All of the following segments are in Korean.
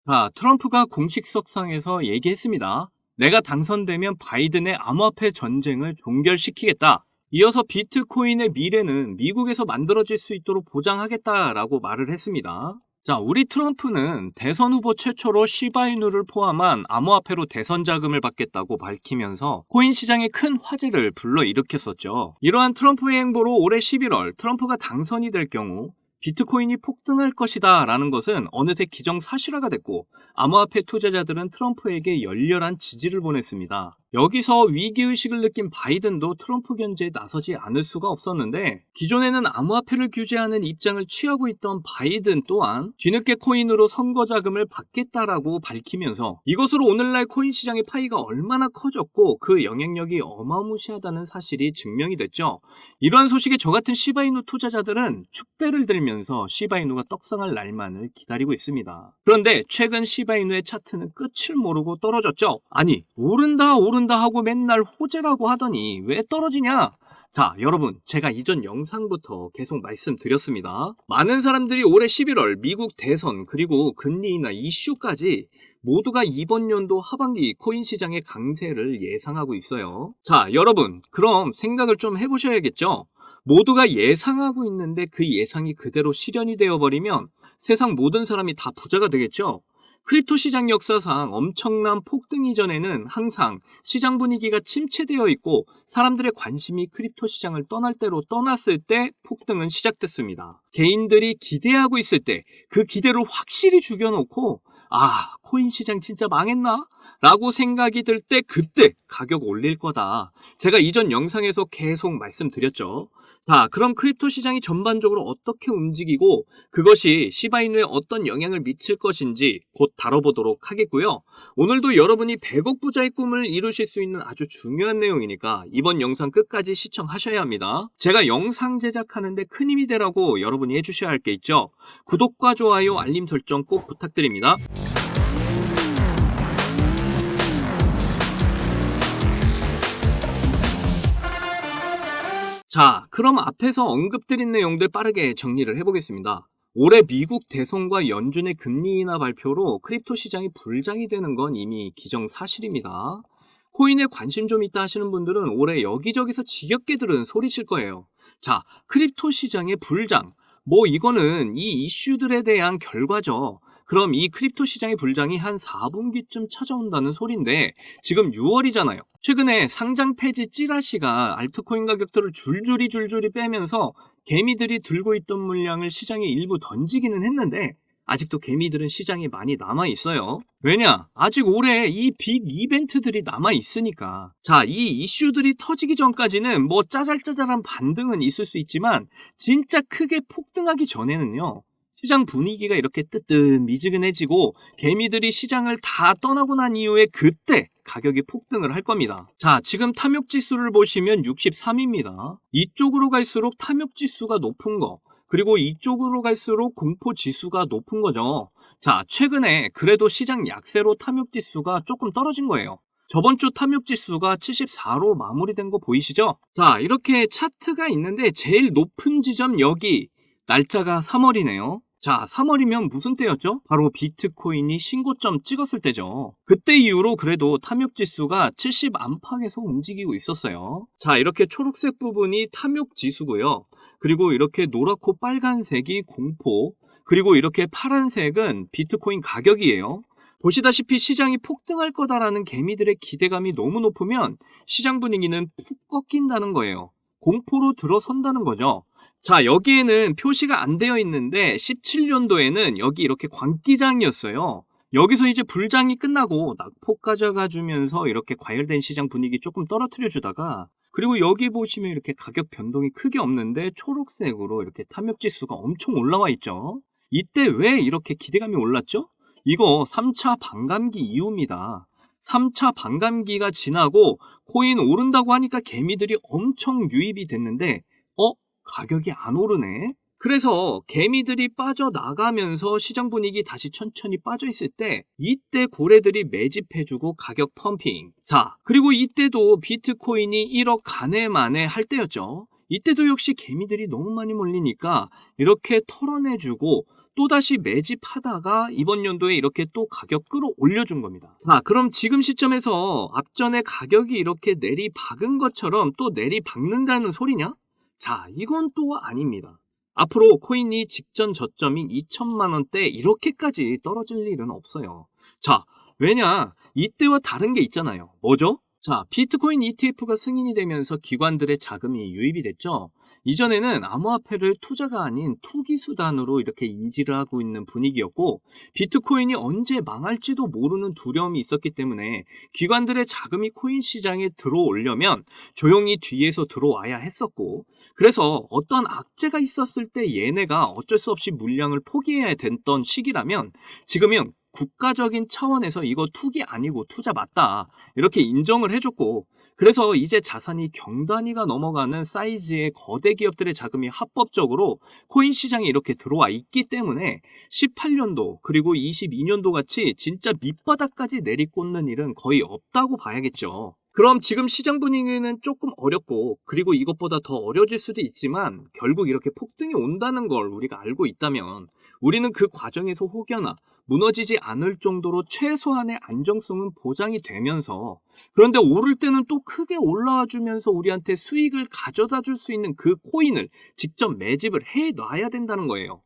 자, 트럼프가 공식 석상에서 얘기했습니다. 내가 당선되면 바이든의 암호화폐 전쟁을 종결시키겠다. 이어서 비트코인의 미래는 미국에서 만들어질 수 있도록 보장하겠다라고 말을 했습니다. 자, 우리 트럼프는 대선 후보 최초로 시바이누를 포함한 암호화폐로 대선 자금을 받겠다고 밝히면서 코인 시장에 큰 화제를 불러일으켰었죠. 이러한 트럼프의 행보로 올해 11월 트럼프가 당선이 될 경우 비트코인이 폭등할 것이다 라는 것은 어느새 기정사실화가 됐고 암호화폐 투자자들은 트럼프에게 열렬한 지지를 보냈습니다. 여기서 위기의식을 느낀 바이든도 트럼프 견제에 나서지 않을 수가 없었는데 기존에는 암호화폐를 규제하는 입장을 취하고 있던 바이든 또한 뒤늦게 코인으로 선거 자금을 받겠다라고 밝히면서 이것으로 오늘날 코인 시장의 파이가 얼마나 커졌고 그 영향력이 어마무시하다는 사실이 증명이 됐죠. 이러한 소식에 저 같은 시바이누 투자자들은 축배를 들면서 시바이누가 떡상할 날만을 기다리고 있습니다. 그런데 최근 시바이누의 차트는 끝을 모르고 떨어졌죠. 아니 오른다 하고 맨날 호재라고 하더니 왜 떨어지냐? 자, 여러분, 제가 이전 영상부터 계속 말씀드렸습니다. 많은 사람들이 올해 11월 미국 대선 그리고 금리 인하 이슈까지 모두가 이번 연도 하반기 코인 시장의 강세를 예상하고 있어요. 자, 여러분, 그럼 생각을 좀 해보셔야겠죠? 모두가 예상하고 있는데 그 예상이 그대로 실현이 되어버리면 세상 모든 사람이 다 부자가 되겠죠? 크립토 시장 역사상 엄청난 폭등 이전에는 항상 시장 분위기가 침체되어 있고 사람들의 관심이 크립토 시장을 떠날 대로 떠났을 때 폭등은 시작됐습니다. 개인들이 기대하고 있을 때 그 기대를 확실히 죽여놓고 코인 시장 진짜 망했나? 라고 생각이 들 때 그때 가격 올릴 거다. 제가 이전 영상에서 계속 말씀드렸죠. 자, 그럼 크립토 시장이 전반적으로 어떻게 움직이고 그것이 시바이누에 어떤 영향을 미칠 것인지 곧 다뤄보도록 하겠고요. 오늘도 여러분이 100억 부자의 꿈을 이루실 수 있는 아주 중요한 내용이니까 이번 영상 끝까지 시청하셔야 합니다. 제가 영상 제작하는데 큰 힘이 되라고 여러분이 해주셔야 할 게 있죠. 구독과 좋아요, 알림 설정 꼭 부탁드립니다. 자, 그럼 앞에서 언급드린 내용들 빠르게 정리를 해보겠습니다. 올해 미국 대선과 연준의 금리 인하 발표로 크립토 시장이 불장이 되는 건 이미 기정사실입니다. 코인에 관심 좀 있다 하시는 분들은 올해 여기저기서 지겹게 들은 소리실 거예요. 자, 크립토 시장의 불장. 이거는 이 이슈들에 대한 결과죠. 그럼 이 크립토 시장의 불장이 한 4분기쯤 찾아온다는 소린데 지금 6월이잖아요. 최근에 상장 폐지 찌라시가 알트코인 가격들을 줄줄이 빼면서 개미들이 들고 있던 물량을 시장에 일부 던지기는 했는데 아직도 개미들은 시장에 많이 남아있어요. 왜냐? 아직 올해 이 빅 이벤트들이 남아있으니까. 자, 이 이슈들이 터지기 전까지는 짜잘짜잘한 반등은 있을 수 있지만 진짜 크게 폭등하기 전에는요. 시장 분위기가 이렇게 뜨뜻미지근해지고 개미들이 시장을 다 떠나고 난 이후에 그때 가격이 폭등을 할 겁니다. 자, 지금 탐욕지수를 보시면 63입니다. 이쪽으로 갈수록 탐욕지수가 높은 거, 그리고 이쪽으로 갈수록 공포지수가 높은 거죠. 자, 최근에 그래도 시장 약세로 탐욕지수가 조금 떨어진 거예요. 저번 주 탐욕지수가 74로 마무리된 거 보이시죠? 자, 이렇게 차트가 있는데 제일 높은 지점 여기 날짜가 3월이네요. 자, 3월이면 무슨 때였죠? 바로 비트코인이 신고점 찍었을 때죠. 그때 이후로 그래도 탐욕지수가 70 안팎에서 움직이고 있었어요. 자, 이렇게 초록색 부분이 탐욕지수고요. 그리고 이렇게 노랗고 빨간색이 공포, 그리고 이렇게 파란색은 비트코인 가격이에요. 보시다시피 시장이 폭등할 거다라는 개미들의 기대감이 너무 높으면 시장 분위기는 푹 꺾인다는 거예요. 공포로 들어선다는 거죠. 자, 여기에는 표시가 안 되어 있는데 17년도에는 여기 이렇게 광기장이었어요. 여기서 이제 불장이 끝나고 낙폭 가져가 주면서 이렇게 과열된 시장 분위기 조금 떨어뜨려 주다가 그리고 여기 보시면 이렇게 가격 변동이 크게 없는데 초록색으로 이렇게 탐욕지수가 엄청 올라와 있죠. 이때 왜 이렇게 기대감이 올랐죠? 이거 3차 반감기 이후입니다. 3차 반감기가 지나고 코인 오른다고 하니까 개미들이 엄청 유입이 됐는데 가격이 안 오르네. 그래서 개미들이 빠져나가면서 시장 분위기 다시 천천히 빠져있을 때 이때 고래들이 매집해주고 가격 펌핑. 자, 그리고 이때도 비트코인이 1억 가네 만에 할 때였죠. 이때도 역시 개미들이 너무 많이 몰리니까 이렇게 털어내주고 또다시 매집하다가 이번 연도에 이렇게 또 가격 끌어올려준 겁니다. 자, 그럼 지금 시점에서 앞전에 가격이 이렇게 내리박은 것처럼 또 내리박는다는 소리냐? 자, 이건 또 아닙니다. 앞으로 코인이 직전 저점인 2천만 원대 이렇게까지 떨어질 일은 없어요. 자, 왜냐? 이때와 다른 게 있잖아요. 뭐죠? 자, 비트코인 ETF가 승인이 되면서 기관들의 자금이 유입이 됐죠. 이전에는 암호화폐를 투자가 아닌 투기 수단으로 이렇게 인지를 하고 있는 분위기였고, 비트코인이 언제 망할지도 모르는 두려움이 있었기 때문에 기관들의 자금이 코인 시장에 들어오려면 조용히 뒤에서 들어와야 했었고, 그래서 어떤 악재가 있었을 때 얘네가 어쩔 수 없이 물량을 포기해야 됐던 시기라면, 지금은 국가적인 차원에서 이거 투기 아니고 투자 맞다 이렇게 인정을 해줬고, 그래서 이제 자산이 경단위가 넘어가는 사이즈의 거대 기업들의 자금이 합법적으로 코인 시장에 이렇게 들어와 있기 때문에 18년도 그리고 22년도 같이 진짜 밑바닥까지 내리꽂는 일은 거의 없다고 봐야겠죠. 그럼 지금 시장 분위기는 조금 어렵고, 그리고 이것보다 더 어려질 수도 있지만 결국 이렇게 폭등이 온다는 걸 우리가 알고 있다면 우리는 그 과정에서 혹여나 무너지지 않을 정도로 최소한의 안정성은 보장이 되면서, 그런데 오를 때는 또 크게 올라와 주면서 우리한테 수익을 가져다 줄 수 있는 그 코인을 직접 매집을 해 놔야 된다는 거예요.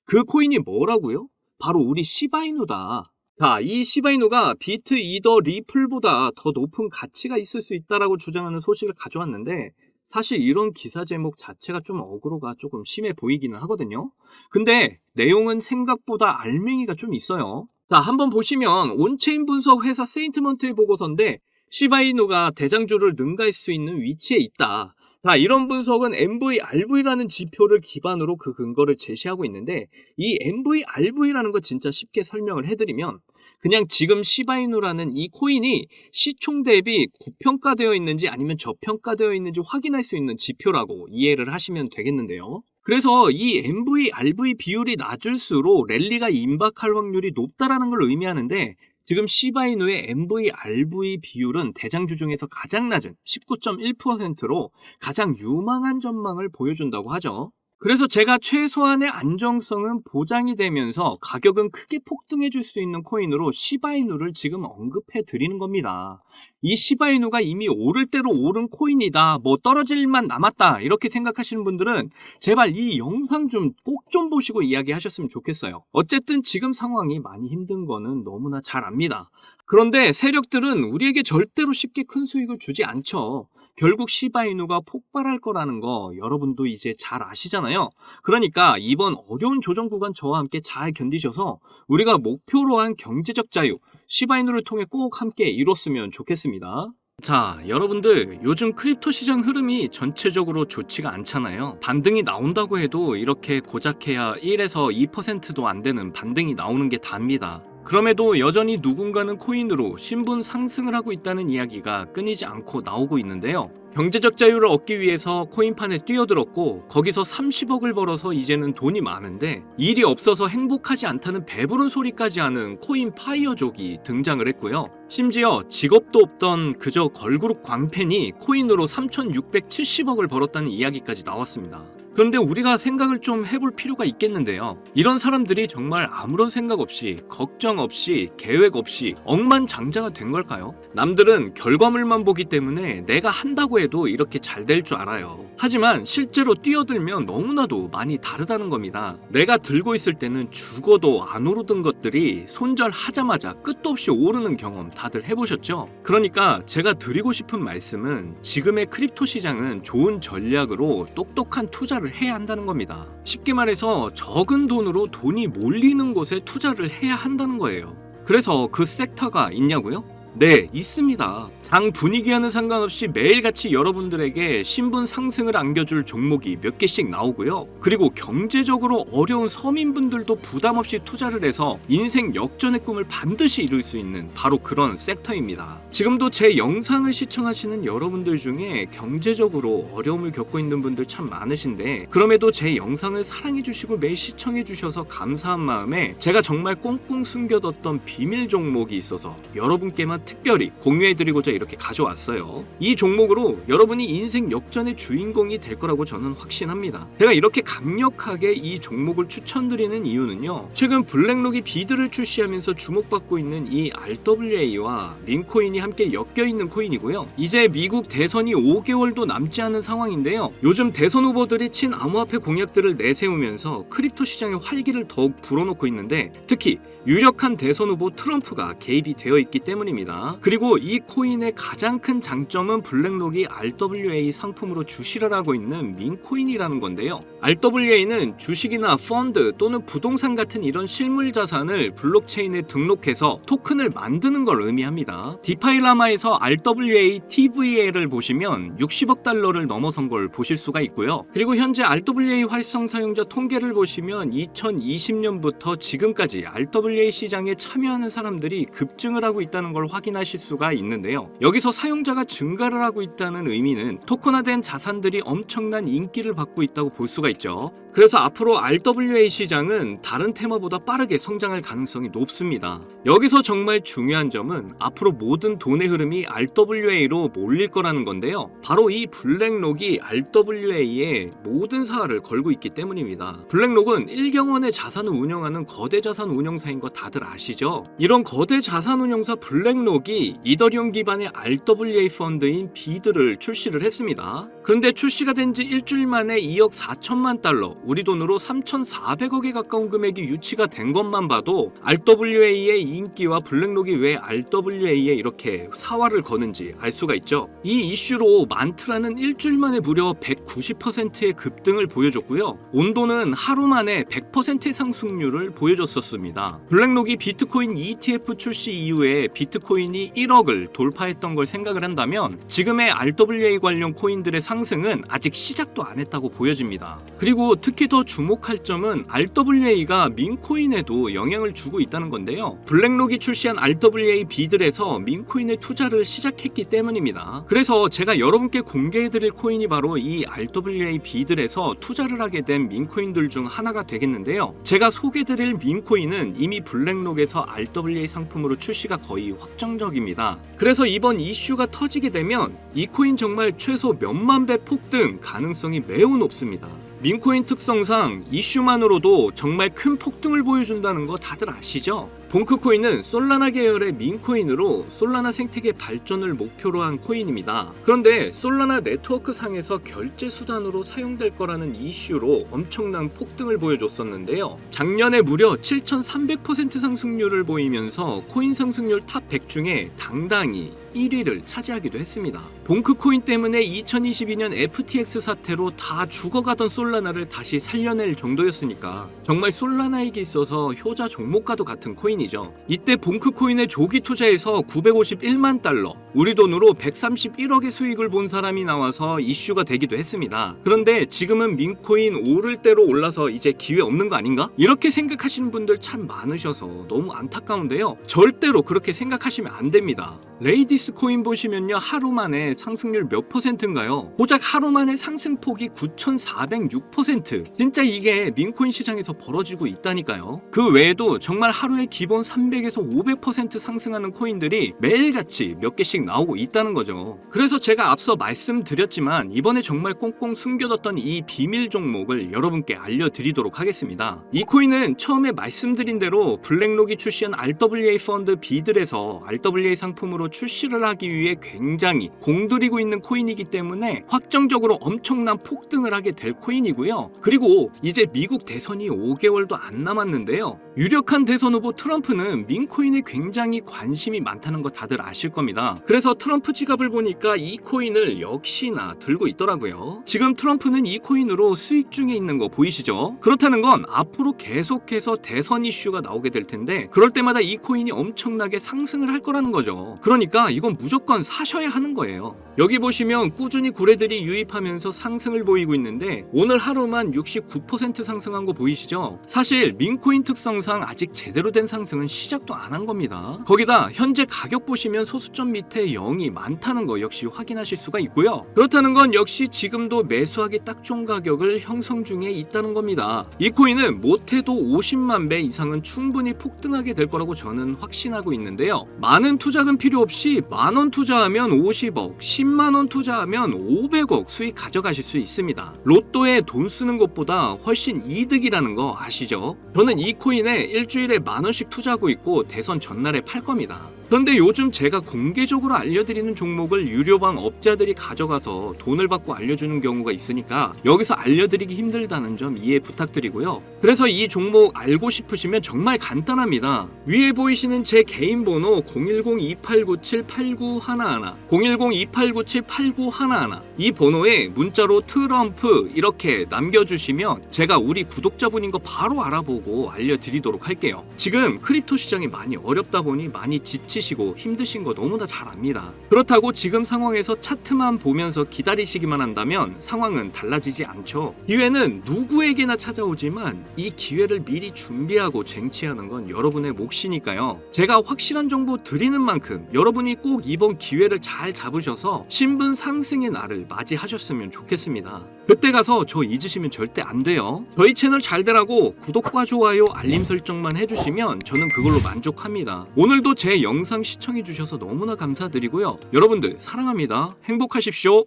그 코인이 뭐라고요? 바로 우리 시바이누다. 자, 이 시바이누가 비트 이더 리플보다 더 높은 가치가 있을 수 있다라고 주장하는 소식을 가져왔는데, 사실 이런 기사 제목 자체가 좀 어그로가 조금 심해 보이기는 하거든요. 근데 내용은 생각보다 알맹이가 좀 있어요. 자, 한번 보시면 온체인 분석 회사 세인트먼트의 보고서인데, 시바이누가 대장주를 능가할 수 있는 위치에 있다. 자, 이런 분석은 MVRV라는 지표를 기반으로 그 근거를 제시하고 있는데, 이 MVRV라는 거 진짜 쉽게 설명을 해드리면 그냥 지금 시바이누라는 이 코인이 시총 대비 고평가되어 있는지 아니면 저평가되어 있는지 확인할 수 있는 지표라고 이해를 하시면 되겠는데요. 그래서 이 MVRV 비율이 낮을수록 랠리가 임박할 확률이 높다라는 걸 의미하는데, 지금 시바이누의 MVRV 비율은 대장주 중에서 가장 낮은 19.1%로 가장 유망한 전망을 보여준다고 하죠. 그래서 제가 최소한의 안정성은 보장이 되면서 가격은 크게 폭등해 줄 수 있는 코인으로 시바이누를 지금 언급해 드리는 겁니다. 이 시바이누가 이미 오를 대로 오른 코인이다, 뭐 떨어질 일만 남았다 이렇게 생각하시는 분들은 제발 이 영상 좀 꼭 좀 보시고 이야기하셨으면 좋겠어요. 어쨌든 지금 상황이 많이 힘든 거는 너무나 잘 압니다. 그런데 세력들은 우리에게 절대로 쉽게 큰 수익을 주지 않죠. 결국 시바이누가 폭발할 거라는 거 여러분도 이제 잘 아시잖아요. 그러니까 이번 어려운 조정 구간 저와 함께 잘 견디셔서 우리가 목표로 한 경제적 자유, 시바이누를 통해 꼭 함께 이뤘으면 좋겠습니다. 자, 여러분들 요즘 크립토 시장 흐름이 전체적으로 좋지가 않잖아요. 반등이 나온다고 해도 이렇게 고작해야 1에서 2%도 안 되는 반등이 나오는 게 답니다. 그럼에도 여전히 누군가는 코인으로 신분 상승을 하고 있다는 이야기가 끊이지 않고 나오고 있는데요. 경제적 자유를 얻기 위해서 코인판에 뛰어들었고 거기서 30억을 벌어서 이제는 돈이 많은데 일이 없어서 행복하지 않다는 배부른 소리까지 하는 코인 파이어족이 등장을 했고요. 심지어 직업도 없던 그저 걸그룹 광팬이 코인으로 3,670억을 벌었다는 이야기까지 나왔습니다. 그런데 우리가 생각을 좀 해볼 필요가 있겠는데요. 이런 사람들이 정말 아무런 생각 없이, 걱정 없이, 계획 없이 억만장자가 된 걸까요? 남들은 결과물만 보기 때문에 내가 한다고 해도 이렇게 잘 될 줄 알아요. 하지만 실제로 뛰어들면 너무나도 많이 다르다는 겁니다. 내가 들고 있을 때는 죽어도 안 오르던 것들이 손절하자마자 끝도 없이 오르는 경험 다들 해보셨죠? 그러니까 제가 드리고 싶은 말씀은 지금의 크립토 시장은 좋은 전략으로 똑똑한 투자를 해야 한다는 겁니다. 쉽게 말해서 적은 돈으로 돈이 몰리는 곳에 투자를 해야 한다는 거예요. 그래서 그 섹터가 있냐고요? 네, 있습니다. 장 분위기와는 상관없이 매일같이 여러분들에게 신분 상승을 안겨줄 종목이 몇 개씩 나오고요. 그리고 경제적으로 어려운 서민분들도 부담 없이 투자를 해서 인생 역전의 꿈을 반드시 이룰 수 있는 바로 그런 섹터입니다. 지금도 제 영상을 시청하시는 여러분들 중에 경제적으로 어려움을 겪고 있는 분들 참 많으신데, 그럼에도 제 영상을 사랑해주시고 매일 시청해주셔서 감사한 마음에 제가 정말 꽁꽁 숨겨뒀던 비밀 종목이 있어서 여러분께만 특별히 공유해드리고자 이렇게 가져왔어요. 이 종목으로 여러분이 인생 역전의 주인공이 될 거라고 저는 확신합니다. 제가 이렇게 강력하게 이 종목을 추천드리는 이유는요, 최근 블랙록이 비드를 출시하면서 주목받고 있는 이 RWA와 민코인이 함께 엮여있는 코인이고요. 이제 미국 대선이 5개월도 남지 않은 상황인데요, 요즘 대선 후보들이 친암호화폐 공약들을 내세우면서 크립토 시장의 활기를 더욱 불어넣고 있는데, 특히 유력한 대선 후보 트럼프가 개입이 되어 있기 때문입니다. 그리고 이 코인의 가장 큰 장점은 블랙록이 RWA 상품으로 주시를 하고 있는 민코인이라는 건데요. RWA는 주식이나 펀드 또는 부동산 같은 이런 실물 자산을 블록체인에 등록해서 토큰을 만드는 걸 의미합니다. 디파이라마에서 RWA TVA를 보시면 60억 달러를 넘어선 걸 보실 수가 있고요. 그리고 현재 RWA 활성 사용자 통계를 보시면 2020년부터 지금까지 RWA 시장에 참여하는 사람들이 급증을 하고 있다는 걸 확인하실 수가 있는데요. 여기서 사용자가 증가를 하고 있다는 의미는 토큰화된 자산들이 엄청난 인기를 받고 있다고 볼 수가 있죠. 그래서 앞으로 RWA 시장은 다른 테마보다 빠르게 성장할 가능성이 높습니다. 여기서 정말 중요한 점은 앞으로 모든 돈의 흐름이 RWA로 몰릴 거라는 건데요, 바로 이 블랙록이 RWA에 모든 사활을 걸고 있기 때문입니다. 블랙록은 1경원의 자산을 운영하는 거대 자산 운용사인 거 다들 아시죠? 이런 거대 자산 운용사 블랙록이 이더리움 기반의 RWA 펀드인 비드를 출시를 했습니다. 그런데 출시가 된 지 일주일 만에 2억 4천만 달러, 우리 돈으로 3,400억에 가까운 금액이 유치가 된 것만 봐도 RWA의 인기와 블랙록이 왜 RWA에 이렇게 사활을 거는지 알 수가 있죠. 이 이슈로 만트라는 일주일 만에 무려 190%의 급등을 보여줬고요, 온도는 하루 만에 100%의 상승률을 보여줬었습니다. 블랙록이 비트코인 ETF 출시 이후에 비트코인이 1억을 돌파했던 걸 생각을 한다면 지금의 RWA 관련 코인들의 상승은 아직 시작도 안 했다고 보여집니다. 그리고 특히 더 주목할 점은 RWA가 민코인에도 영향을 주고 있다는 건데요, 블랙록이 출시한 RWA 비들에서 민코인의 투자를 시작했기 때문입니다. 그래서 제가 여러분께 공개해드릴 코인이 바로 이 RWA 비들에서 투자를 하게 된 민코인들 중 하나가 되겠는데요, 제가 소개해드릴 민코인은 이미 블랙록에서 RWA 상품으로 출시가 거의 확정적입니다. 그래서 이번 이슈가 터지게 되면 이 코인 정말 최소 몇만 배 폭등 가능성이 매우 높습니다. 민코인 특성상 이슈만으로도 정말 큰 폭등을 보여준다는 거 다들 아시죠? 봉크코인은 솔라나 계열의 민코인으로 솔라나 생태계 발전을 목표로 한 코인입니다. 그런데 솔라나 네트워크 상에서 결제 수단으로 사용될 거라는 이슈로 엄청난 폭등을 보여줬었는데요, 작년에 무려 7,300% 상승률을 보이면서 코인 상승률 탑 100 중에 당당히 1위를 차지하기도 했습니다. 봉크코인 때문에 2022년 FTX 사태로 다 죽어가던 솔라나를 다시 살려낼 정도였으니까 정말 솔라나에게 있어서 효자 종목과도 같은 코인이죠. 이때 봉크코인에 조기 투자해서 951만 달러, 우리 돈으로 131억의 수익을 본 사람이 나와서 이슈가 되기도 했습니다. 그런데 지금은 민코인 오를 대로 올라서 이제 기회 없는 거 아닌가? 이렇게 생각하시는 분들 참 많으셔서 너무 안타까운데요, 절대로 그렇게 생각하시면 안 됩니다. 레이디스 코인 보시면요, 하루 만에 상승률 몇 %인가요? 고작 하루 만에 상승폭이 9,406%. 진짜 이게 민코인 시장에서 벌어지고 있다니까요. 그 외에도 정말 하루에 기본 300에서 500% 상승하는 코인들이 매일같이 몇 개씩 나오고 있다는 거죠. 그래서 제가 앞서 말씀드렸지만 이번에 정말 꽁꽁 숨겨뒀던 이 비밀 종목을 여러분께 알려드리도록 하겠습니다. 이 코인은 처음에 말씀드린 대로 블랙록이 출시한 RWA 펀드 비들에서 RWA 상품으로 출시를 하기 위해 굉장히 공들이고 있는 코인이기 때문에 확정적으로 엄청난 폭등을 하게 될 코인이고요. 그리고 이제 미국 대선이 5개월도 안 남았는데요, 유력한 대선 후보 트럼프는 민코인에 굉장히 관심이 많다는 거 다들 아실 겁니다. 그래서 트럼프 지갑을 보니까 이 코인을 역시나 들고 있더라고요. 지금 트럼프는 이 코인으로 수익 중에 있는 거 보이시죠? 그렇다는 건 앞으로 계속해서 대선 이슈가 나오게 될 텐데 그럴 때마다 이 코인이 엄청나게 상승을 할 거라는 거죠. 그러니까 이건 무조건 사셔야 하는 거예요. 여기 보시면 꾸준히 고래들이 유입하면서 상승을 보이고 있는데 오늘 하루만 69% 상승한 거 보이시죠? 사실 민코인 특성상 아직 제대로 된 상승은 시작도 안 한 겁니다. 거기다 현재 가격 보시면 소수점 밑에 끝에 0이 많다는 거 역시 확인하실 수가 있고요. 그렇다는 건 역시 지금도 매수하기 딱 좋은 가격을 형성 중에 있다는 겁니다. 이 코인은 못해도 50만 배 이상은 충분히 폭등하게 될 거라고 저는 확신하고 있는데요. 많은 투자금 필요 없이 만원 투자하면 50억, 10만원 투자하면 500억 수익 가져가실 수 있습니다. 로또에 돈 쓰는 것보다 훨씬 이득이라는 거 아시죠? 저는 이 코인에 일주일에 만원씩 투자하고 있고 대선 전날에 팔 겁니다. 그런데 요즘 제가 공개적으로 알려드리는 종목을 유료방 업자들이 가져가서 돈을 받고 알려주는 경우가 있으니까 여기서 알려드리기 힘들다는 점 이해 부탁드리고요. 그래서 이 종목 알고 싶으시면 정말 간단합니다. 위에 보이시는 제 개인 번호 010-2897-8911 010-2897-8911 이 번호에 문자로 트럼프 이렇게 남겨주시면 제가 우리 구독자분인 거 바로 알아보고 알려드리도록 할게요. 지금 크립토 시장이 많이 어렵다 보니 많이 지치시고 힘드신 거 너무나 잘 압니다. 그렇다고 지금 상황에서 차트만 보면서 기다리시기만 한다면 상황은 달라지지 않죠. 기회는 누구에게나 찾아오지만 이 기회를 미리 준비하고 쟁취하는 건 여러분의 몫이니까요. 제가 확실한 정보 드리는 만큼 여러분이 꼭 이번 기회를 잘 잡으셔서 신분 상승의 날을 맞이하셨으면 좋겠습니다. 그때 가서 저 잊으시면 절대 안 돼요. 저희 채널 잘 되라고 구독과 좋아요 알림 설정만 해주시면 저는 그걸로 만족합니다. 오늘도 제 영상 시청해주셔서 너무나 감사드리고요. 여러분들 사랑합니다. 행복하십시오.